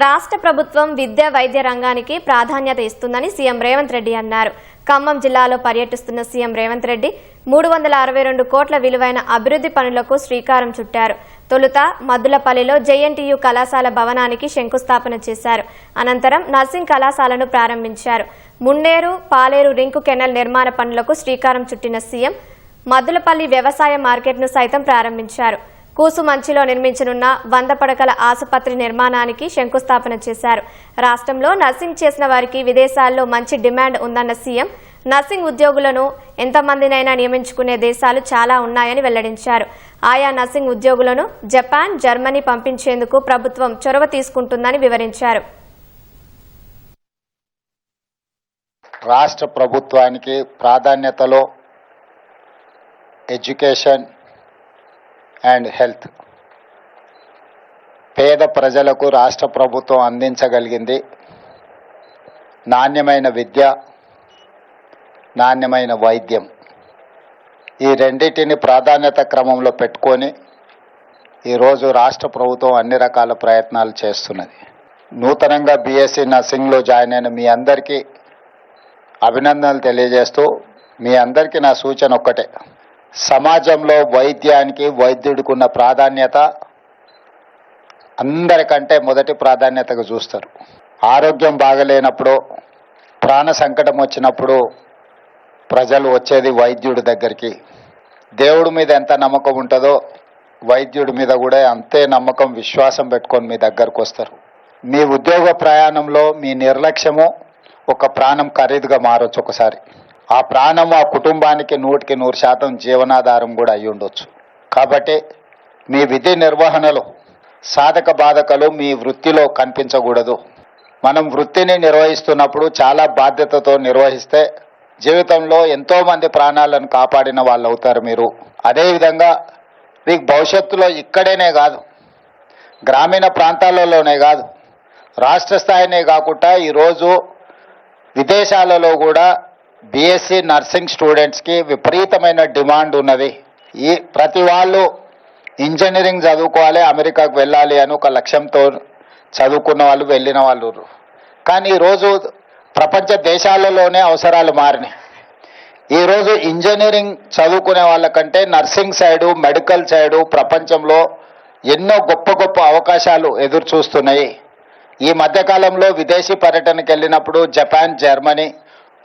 రాష్ట్ర ప్రభుత్వం విద్య వైద్య రంగానికి ప్రాధాన్యత ఇస్తుందని సీఎం రేవంత్ రెడ్డి అన్నారు. ఖమ్మం జిల్లాలో పర్యటిస్తున్న సీఎం రేవంత్ రెడ్డి 362 కోట్ల విలువైన అభివృద్ధి పనులకు శ్రీకారం చుట్టారు. తొలుత మద్దులపల్లిలో జేఎన్టీయూ కళాశాల భవనానికి శంకుస్థాపన చేశారు. అనంతరం నర్సింగ్ కళాశాలను ప్రారంభించారు. మున్నేరు పాలేరు రింకు కెనాల్ నిర్మాణ పనులకు శ్రీకారం చుట్టిన సీఎం మద్దులపల్లి వ్యవసాయ మార్కెట్ను సైతం ప్రారంభించారు. కూసుమంచిలో నిర్మించనున్న 100 పడకల ఆసుపత్రి నిర్మాణానికి శంకుస్థాపన చేశారు. రాష్ట్రంలో నర్సింగ్ చేసిన వారికి విదేశాల్లో మంచి డిమాండ్ ఉందన్న సీఎం నర్సింగ్ ఉద్యోగులను ఎంతమందినైనా నియమించుకునే దేశాలు చాలా ఉన్నాయని వెల్లడించారు. ఆయా నర్సింగ్ ఉద్యోగులను జపాన్, జర్మనీ పంపించేందుకు ప్రభుత్వం చొరవ తీసుకుంటుందని వివరించారు. రాష్ట్ర ప్రభుత్వానికి ప్రాధాన్యతలో ఎడ్యుకేషన్ అండ్ హెల్త్ పేద ప్రజలకు రాష్ట్ర ప్రభుత్వం అందించగలిగింది. నాణ్యమైన విద్య, నాణ్యమైన వైద్యం, ఈ రెండింటిని ప్రాధాన్యత క్రమంలో పెట్టుకొని ఈరోజు రాష్ట్ర ప్రభుత్వం అన్ని రకాల ప్రయత్నాలు చేస్తున్నది. నూతనంగా బీఎస్సీ నర్సింగ్లో జాయిన్ అయిన మీ అందరికీ అభినందనలు తెలియజేస్తూ, మీ అందరికీ నా సూచన ఒక్కటే: సమాజంలో వైద్యానికి, వైద్యుడికి ఉన్న ప్రాధాన్యత అందరికంటే మొదటి ప్రాధాన్యతగా చూస్తారు. ఆరోగ్యం బాగలేనప్పుడు, ప్రాణ సంకటం వచ్చినప్పుడు ప్రజలు వచ్చేది వైద్యుడి దగ్గరికి. దేవుడి మీద ఎంత నమ్మకం ఉంటుందో వైద్యుడి మీద కూడా అంతే నమ్మకం, విశ్వాసం పెట్టుకొని మీ దగ్గరకు వస్తారు. మీ ఉద్యోగ ప్రయాణంలో మీ నిర్లక్ష్యము ఒక ప్రాణం ఖరీదుగా మారొచ్చు. ఒకసారి ఆ ప్రాణం ఆ కుటుంబానికి 100% జీవనాధారం కూడా అయి ఉండొచ్చు. కాబట్టి మీ విధి నిర్వహణలో సాధక బాధకలు మీ వృత్తిలో కనిపించకూడదు. మనం వృత్తిని నిర్వహిస్తున్నప్పుడు చాలా బాధ్యతతో నిర్వహిస్తే జీవితంలో ఎంతోమంది ప్రాణాలను కాపాడిన వాళ్ళు అవుతారు మీరు. అదేవిధంగా మీకు భవిష్యత్తులో ఇక్కడేనే కాదు, గ్రామీణ ప్రాంతాలలోనే కాదు, రాష్ట్ర స్థాయినే కాకుండా ఈరోజు విదేశాలలో కూడా బీఎస్సీ నర్సింగ్ స్టూడెంట్స్కి విపరీతమైన డిమాండ్ ఉన్నది. ఈ ప్రతి వాళ్ళు ఇంజనీరింగ్ చదువుకోవాలి, అమెరికాకు వెళ్ళాలి అని ఒక లక్ష్యంతో చదువుకున్న వాళ్ళు, వెళ్ళిన వాళ్ళు. కానీ ఈరోజు ప్రపంచ దేశాలలోనే అవసరాలు మారినాయి. ఈరోజు ఇంజనీరింగ్ చదువుకునే వాళ్ళకంటే నర్సింగ్ సైడు, మెడికల్ సైడు ప్రపంచంలో ఎన్నో గొప్ప గొప్ప అవకాశాలు ఎదురు చూస్తున్నాయి. ఈ మధ్యకాలంలో విదేశీ పర్యటనకు వెళ్ళినప్పుడు జపాన్, జర్మనీ,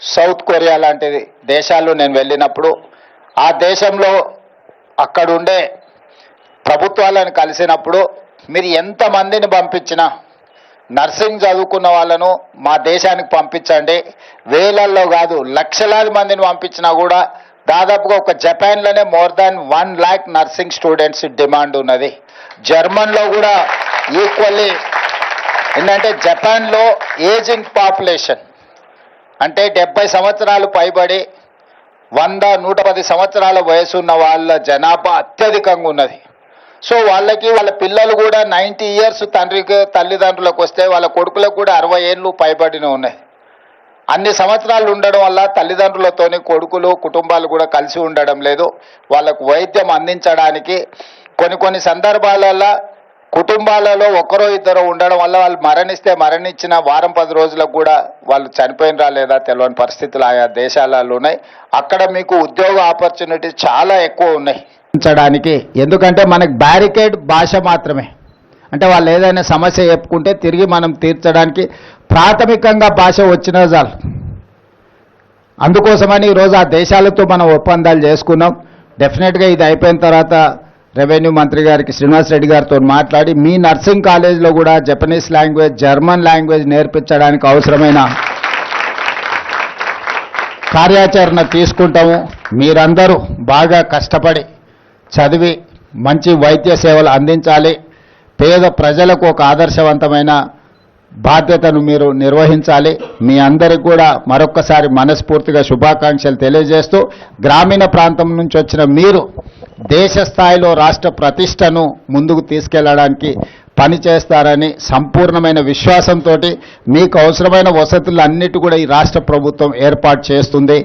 సౌత్ కొరియా లాంటి దేశాలు నేను వెళ్ళినప్పుడు ఆ దేశంలో అక్కడుండే ప్రభుత్వాలను కలిసినప్పుడు మీరు ఎంతమందిని పంపించినా నర్సింగ్ చదువుకున్న వాళ్ళను మా దేశానికి పంపించండి, వేలల్లో కాదు లక్షలాది మందిని పంపించినా కూడా దాదాపుగా ఒక జపాన్లోనే more than 1 lakh nursing students demand ఉన్నది. జర్మన్లో కూడా ఈక్వల్లీ. ఏంటంటే జపాన్లో ఏజింగ్ పాపులేషన్ అంటే 70 సంవత్సరాలు పైబడి 100-110 సంవత్సరాల వయసు ఉన్న వాళ్ళ జనాభా అత్యధికంగా ఉన్నది. సో వాళ్ళకి వాళ్ళ పిల్లలు కూడా 90 years తల్లిదండ్రులకు వస్తే వాళ్ళ కొడుకులకు కూడా 60 ఏళ్ళు పైబడిన ఉన్నాయి. అన్ని సంవత్సరాలు ఉండడం వల్ల తల్లిదండ్రులతోని కొడుకులు, కుటుంబాలు కూడా కలిసి ఉండడం లేదు. వాళ్ళకు వైద్యం అందించడానికి కొన్ని సందర్భాలలో కుటుంబాలలో ఒకరో ఇద్దరు ఉండడం వల్ల వాళ్ళు మరణించిన వారం 10 రోజులకు కూడా వాళ్ళు చనిపోయినరా లేదా తెలియని పరిస్థితులు ఆయా దేశాలలో ఉన్నాయి. అక్కడ మీకు ఉద్యోగ ఆపర్చునిటీస్ చాలా ఎక్కువ ఉన్నాయి. ఎందుకంటే మనకి బ్యారికేడ్ భాష మాత్రమే. అంటే వాళ్ళు ఏదైనా సమస్య చెప్పుకుంటే తిరిగి మనం తీర్చడానికి ప్రాథమికంగా భాష వచ్చినా చాలు. అందుకోసమని ఈరోజు ఆ దేశాలతో మనం ఒప్పందాలు చేసుకున్నాం. డెఫినెట్గా ఇది అయిపోయిన తర్వాత రెవెన్యూ మంత్రి గారికి శ్రీనివాస్ రెడ్డి గారితో మాట్లాడి మీ నర్సింగ్ కాలేజ్లో కూడా జపనీస్ లాంగ్వేజ్, జర్మన్ లాంగ్వేజ్ నేర్పించడానికి అవసరమైన కార్యాచరణ తీసుకుంటాము. మీరందరూ బాగా కష్టపడి చదివి మంచి వైద్య సేవలు అందించాలి. పేద ప్రజలకు ఒక ఆదర్శవంతమైన బాధ్యతను మీరు నిర్వహించాలి. మీ అందరికి కూడా మరొక్కసారి మనస్ఫూర్తిగా శుభాకాంక్షలు తెలియజేస్తూ, గ్రామీణ ప్రాంతం నుంచి వచ్చిన మీరు దేశ స్థాయిలో రాష్ట్ర ప్రతిష్టను ముందుకు తీసుకెళ్లడానికి పనిచేస్తారని సంపూర్ణమైన విశ్వాసంతో మీకు అవసరమైన వసతులన్నిటి కూడా ఈ రాష్ట్ర ప్రభుత్వం ఏర్పాటు చేస్తుంది.